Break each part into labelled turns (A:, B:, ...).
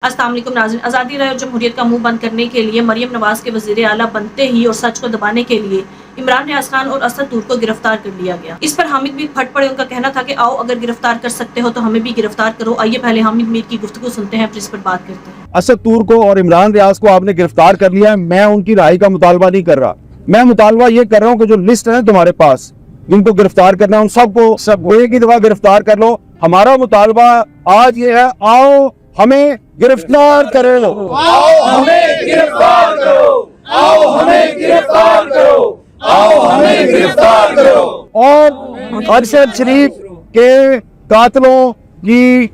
A: السلام علیکم ناظرین، آزادی رائے اور جمہوریت کا منہ بند کرنے کے لیے مریم نواز کے وزیر اعلیٰ بنتے ہی اور سچ کو دبانے کے لیے عمران ریاض خان اور اسد طور کو گرفتار کر لیا گیا۔ اس پر حامد میر پھٹ پڑے۔ ان کا کہنا تھا کہ آؤ اگر گرفتار کر سکتے ہو تو ہمیں بھی گرفتار کرو۔ آئیے پہلے حامد میر کی گفتگو سنتے ہیں، پھر اس پر بات کرتے ہیں۔
B: اسد طور کو اور عمران ریاض کو آپ نے گرفتار کر لیا ہے، میں ان کی رہائی کا مطالبہ نہیں کر رہا۔ میں مطالبہ یہ کر رہا ہوں کہ جو لسٹ ہے تمہارے پاس جن کو گرفتار کرنا ہے ان سب کو ایک ہی دفعہ گرفتار کر لو۔ ہمارا مطالبہ آج یہ ہے، آؤ ہمیں گرفتار کرو،
C: آؤ ہمیں گرفتار کرو، آؤ ہمیں گرفتار کرو، آؤ ہمیں گرفتار کرو۔
B: اور ارشد شریف کے قاتلوں کی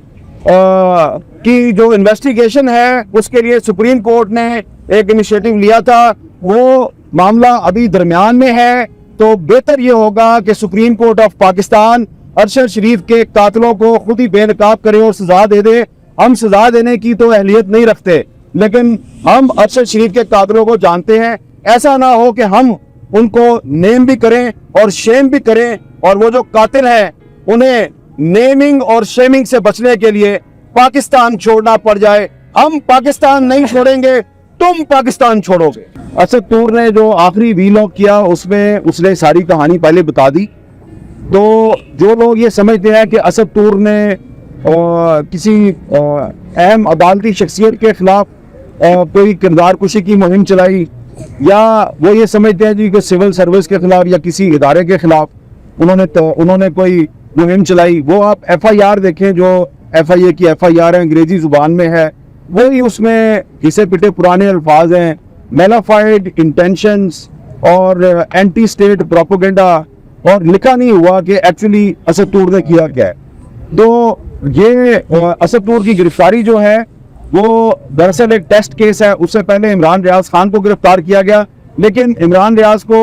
B: جو انویسٹیگیشن ہے اس کے لیے سپریم کورٹ نے ایک انیشیٹو لیا تھا، وہ معاملہ ابھی درمیان میں ہے، تو بہتر یہ ہوگا کہ supreme court of Pakistan Arshad Sharif کے قاتلوں کو خود ہی بے نقاب کرے اور سزا دے دے۔ ہم سزا دینے کی تو اہلیت نہیں رکھتے، لیکن ہم ارشد شریف کے قاتلوں کو جانتے ہیں۔ ایسا نہ ہو کہ ہم ان کو نیم بھی کریں اور شیم بھی کریں، اور وہ جو قاتل ہیں انہیں نیمنگ اور شیمنگ سے بچنے کے لیے پاکستان چھوڑنا پڑ جائے۔ ہم پاکستان نہیں چھوڑیں گے، تم پاکستان چھوڑو گے۔ اسد طور نے جو آخری ویلاگ کیا اس میں اس نے ساری کہانی پہلے بتا دی، تو جو لوگ یہ سمجھتے ہیں کہ اسد طور نے کسی اہم عدالتی شخصیت کے خلاف کوئی کردار کشی کی مہم چلائی، یا وہ یہ سمجھتے ہیں جی کہ سول سروس کے خلاف یا کسی ادارے کے خلاف انہوں نے کوئی مہم چلائی، وہ آپ ایف آئی آر دیکھیں، جو ایف آئی اے کی ایف آئی آر ہے انگریزی زبان میں ہے، وہی اس میں گھسے پٹے پرانے الفاظ ہیں، میلافائڈ انٹینشنز اور اینٹی اسٹیٹ پروپیگنڈا، اور لکھا نہیں ہوا کہ ایکچولی اسد طور نے کیا کیا ہے۔ تو یہ اسد طور کی گرفتاری جو ہے وہ دراصل ایک ٹیسٹ کیس ہے۔ اس سے پہلے عمران ریاض خان کو گرفتار کیا گیا، لیکن عمران ریاض کو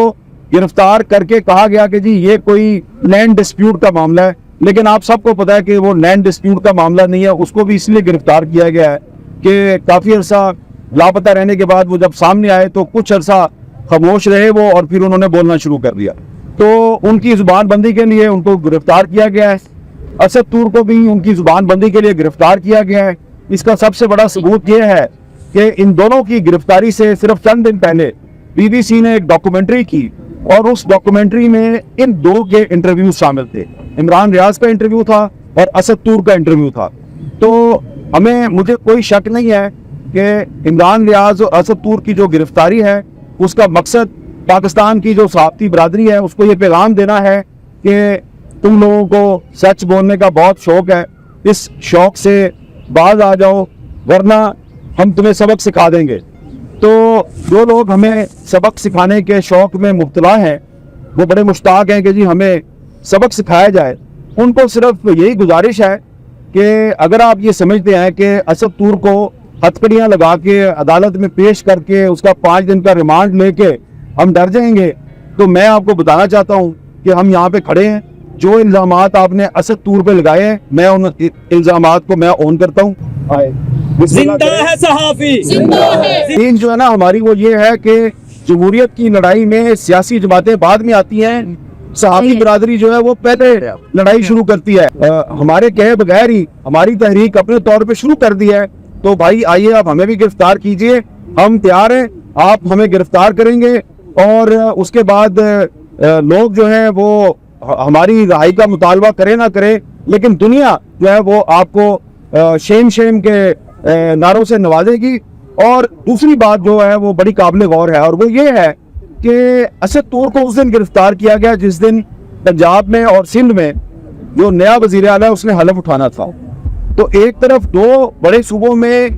B: گرفتار کر کے کہا گیا کہ جی یہ کوئی لینڈ ڈسپیوٹ کا معاملہ ہے، لیکن آپ سب کو پتا ہے کہ وہ لینڈ ڈسپیوٹ کا معاملہ نہیں ہے۔ اس کو بھی اس لیے گرفتار کیا گیا ہے کہ کافی عرصہ لاپتہ رہنے کے بعد وہ جب سامنے آئے تو کچھ عرصہ خاموش رہے وہ، اور پھر انہوں نے بولنا شروع کر دیا، تو ان کی زبان بندی کے لیے ان کو گرفتار کیا گیا ہے۔ اسد طور کو بھی ان کی زبان بندی کے لیے گرفتار کیا گیا ہے۔ اس کا سب سے بڑا ثبوت یہ ہے کہ ان دونوں کی گرفتاری سے صرف چند دن پہلے بی بی سی نے ایک ڈاکومنٹری کی، اور اس ڈاکومنٹری میں ان دو کے انٹرویو شامل تھے، عمران ریاض کا انٹرویو تھا اور اسد طور کا انٹرویو تھا۔ تو مجھے کوئی شک نہیں ہے کہ عمران ریاض اور اسد طور کی جو گرفتاری ہے اس کا مقصد پاکستان کی جو صحافتی برادری ہے اس کو یہ پیغام دینا ہے کہ تم لوگوں کو سچ بولنے کا بہت شوق ہے، اس شوق سے باز آ جاؤ ورنہ ہم تمہیں سبق سکھا دیں گے۔ تو جو لوگ ہمیں سبق سکھانے کے شوق میں مبتلا ہیں، وہ بڑے مشتاق ہیں کہ جی ہمیں سبق سکھایا جائے، ان کو صرف یہی گزارش ہے کہ اگر آپ یہ سمجھتے ہیں کہ اسد طور کو ہتھکڑیاں لگا کے عدالت میں پیش کر کے اس کا 5 دن کا ریمانڈ لے کے ہم ڈر جائیں گے، تو میں آپ کو بتانا چاہتا ہوں کہ ہم یہاں پہ کھڑے ہیں۔ جو الزامات آپ نے اسد طور پہ لگائے ہیں، میں ان الزامات کو میں اون کرتا ہوں۔
C: زندہ ہے صحافی، زندہ ہے۔
B: جو ہے نا ہماری وہ یہ ہے کہ جمہوریت کی لڑائی میں سیاسی جماعتیں بعد میں آتی ہیں، صحافی برادری جو ہے وہ پہلے لڑائی شروع کرتی ہے۔ ہمارے کہے بغیر ہی ہماری تحریک اپنے طور پہ شروع کر دی ہے، تو بھائی آئیے آپ ہمیں بھی گرفتار کیجئے، ہم تیار ہیں، آپ ہمیں گرفتار کریں گے، اور اس کے بعد لوگ جو ہیں وہ ہماری رہائی کا مطالبہ کرے نہ کرے، لیکن دنیا جو ہے وہ آپ کو شیم کے نعروں سے نوازے گی۔ اور دوسری بات جو ہے وہ بڑی قابل غور ہے، اور وہ یہ ہے کہ اسد طور کو اس دن گرفتار کیا گیا جس دن پنجاب میں اور سندھ میں جو نیا وزیر اعلیٰ ہے اس نے حلف اٹھانا تھا۔ تو ایک طرف دو بڑے صوبوں میں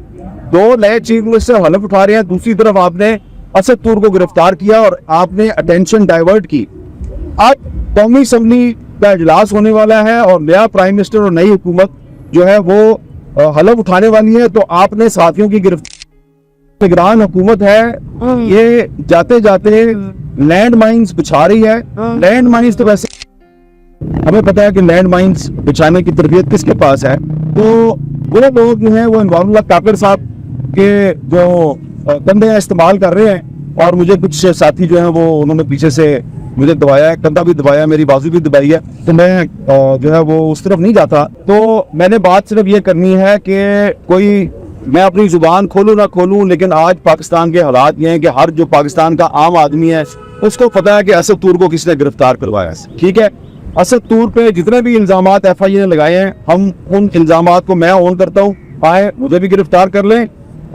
B: 2 نئے چیف منسٹر حلف اٹھا رہے ہیں، دوسری طرف آپ نے اسد طور کو گرفتار کیا اور آپ نے اٹینشن ڈائیورٹ کی۔ آج قومی اسمبلی کا اجلاس ہونے والا ہے اور نیا پرائم منسٹر اور نئی حکومت جو ہے وہ حلف اٹھانے والی ہے، تو آپ نے صحافیوں کی گرفتاری، نگران حکومت ہے یہ جاتے جاتے لینڈ مائنز بچھا رہی ہے۔ لینڈ مائنز تو ویسے ہمیں پتا ہے کہ لینڈ مائنز بچھانے کی تربیت کس کے پاس ہے، تو وہ لوگ جو ہیں وہ انوار اللہ کاکڑ صاحب کے جو کندھے استعمال کر رہے ہیں، اور مجھے کچھ ساتھی جو ہیں وہ انہوں نے پیچھے سے مجھے دبایا ہے، کندھا بھی دبایا، میری بازو بھی دبائی ہے، تو میں جو ہے وہ اس طرف نہیں جاتا۔ تو میں نے بات صرف یہ کرنی ہے کہ کوئی میں اپنی زبان کھولوں نہ کھولوں، لیکن آج پاکستان کے حالات یہ ہیں کہ ہر جو پاکستان کا عام آدمی ہے اس کو پتہ ہے کہ اسد طور کو کس نے گرفتار کروایا ہے. ٹھیک ہے، اسد طور پہ جتنے بھی الزامات ایف آئی اے نے لگائے ہیں، ہم ان الزامات کو میں اون کرتا ہوں، آئے مجھے بھی گرفتار کر لیں،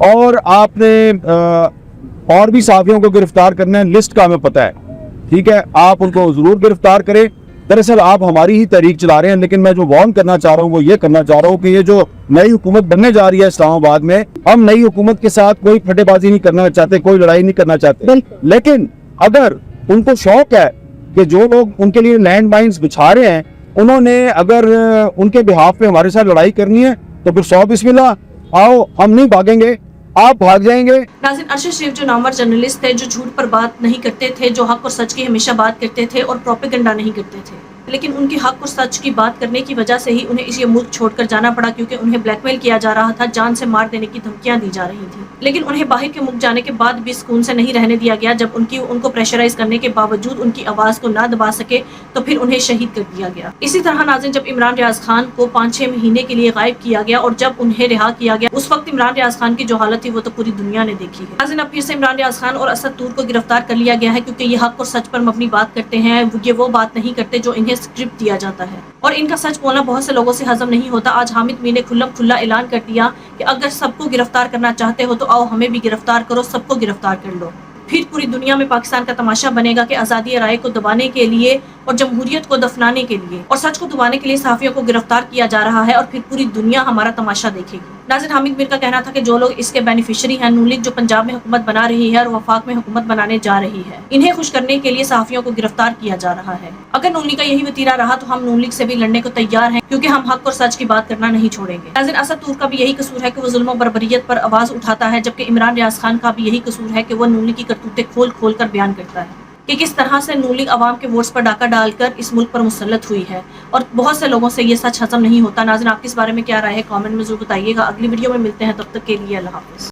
B: اور آپ نے اور بھی صحافیوں کو گرفتار کرنا ہے، لسٹ کا ہمیں پتہ ہے. ٹھیک ہے، آپ ان کو ضرور گرفتار کریں. دراصل آپ ہماری ہی تحریک چلا رہے ہیں، لیکن میں جو وارن کرنا چاہ رہا ہوں وہ یہ کرنا چاہ رہا ہوں کہ یہ جو نئی حکومت بننے جا رہی ہے اسلام آباد میں، ہم نئی حکومت کے ساتھ کوئی پھٹے بازی نہیں کرنا چاہتے، کوئی لڑائی نہیں کرنا چاہتے، لیکن اگر ان کو شوق ہے کہ جو لوگ ان کے لیے لینڈ مائنز بچھا رہے ہیں، انہوں نے اگر ان کے بہاف پہ ہمارے ساتھ لڑائی کرنی ہے تو پھر 100 بسم اللہ، آؤ، ہم نہیں بھاگیں گے، آپ بھاگ جائیں گے.
A: ناظرین، ارشد شریف جو نامور جرنلسٹ تھے، جو جھوٹ پر بات نہیں کرتے تھے، جو حق اور سچ کی ہمیشہ بات کرتے تھے اور پروپیگنڈا نہیں کرتے تھے، لیکن ان کی حق اور سچ کی بات کرنے کی وجہ سے ہی انہیں یہ ملک چھوڑ کر جانا پڑا، کیونکہ انہیں بلیک میل کیا جا رہا تھا، جان سے مار دینے کی دھمکیاں دی جا رہی تھیں. لیکن انہیں باہر کے ملک جانے کے بعد بھی سکون سے نہیں رہنے دیا گیا. جب ان کو پریشرائز کرنے کے باوجود ان کی آواز کو نہ دبا سکے تو پھر انہیں شہید کر دیا گیا. اسی طرح ناظرین، جب عمران ریاض خان کو 5-6 مہینے کے لیے غائب کیا گیا اور جب انہیں رہا کیا گیا، اس وقت عمران ریاض خان کی جو حالت تھی وہ تو پوری دنیا نے دیکھی ہے. ناظرین، اب پھر سے عمران ریاض خان اور اسد طور کو گرفتار کر لیا گیا ہے، کیونکہ یہ حق اور سچ پر مبنی بات کرتے ہیں. یہ وہ بات نہیں کرتے جو انہیں اسکرپٹ دیا جاتا ہے، اور ان کا سچ بولنا بہت سے لوگوں سے ہضم نہیں ہوتا. آج حامد میر نے کھلم کھلا اعلان کر دیا کہ اگر سب کو گرفتار کرنا چاہتے ہو تو آؤ ہمیں بھی گرفتار کرو، سب کو گرفتار کر لو. پھر پوری دنیا میں پاکستان کا تماشا بنے گا کہ آزادی رائے کو دبانے کے لیے اور جمہوریت کو دفنانے کے لیے اور سچ کو دبانے کے لیے صحافیوں کو گرفتار کیا جا رہا ہے، اور پھر پوری دنیا ہمارا تماشا دیکھے گی. ناظرین، حامد میر کا کہنا تھا کہ جو لوگ اس کے بینیفیشری ہیں، نون لیگ جو پنجاب میں حکومت بنا رہی ہے اور وفاق میں حکومت بنانے جا رہی ہے، انہیں خوش کرنے کے لیے صحافیوں کو گرفتار کیا جا رہا ہے. اگر نون لیگ کا یہی وتیرہ رہا تو ہم نون لیگ سے بھی لڑنے کو تیار ہیں، کیونکہ ہم حق اور سچ کی بات کرنا نہیں چھوڑیں گے. ناظرین، اسد طور کا بھی یہی قصور ہے کہ وہ ظلم و بربریت پر آواز اٹھاتا ہے، جبکہ عمران ریاض خان کا بھی یہی قصور ہے کہ وہ نون لیگ کی کرتوتیں کھول کھول کر بیان کرتا ہے کہ کس طرح سے نون لیگ عوام کے ووٹس پر ڈاکہ ڈال کر اس ملک پر مسلط ہوئی ہے، اور بہت سے لوگوں سے یہ سچ ہضم نہیں ہوتا. ناظرین، آپ کی اس بارے میں کیا رائے ہے؟ کامنٹ میں ضرور بتائیے گا. اگلی ویڈیو میں ملتے ہیں، تب تک کے لیے اللہ حافظ.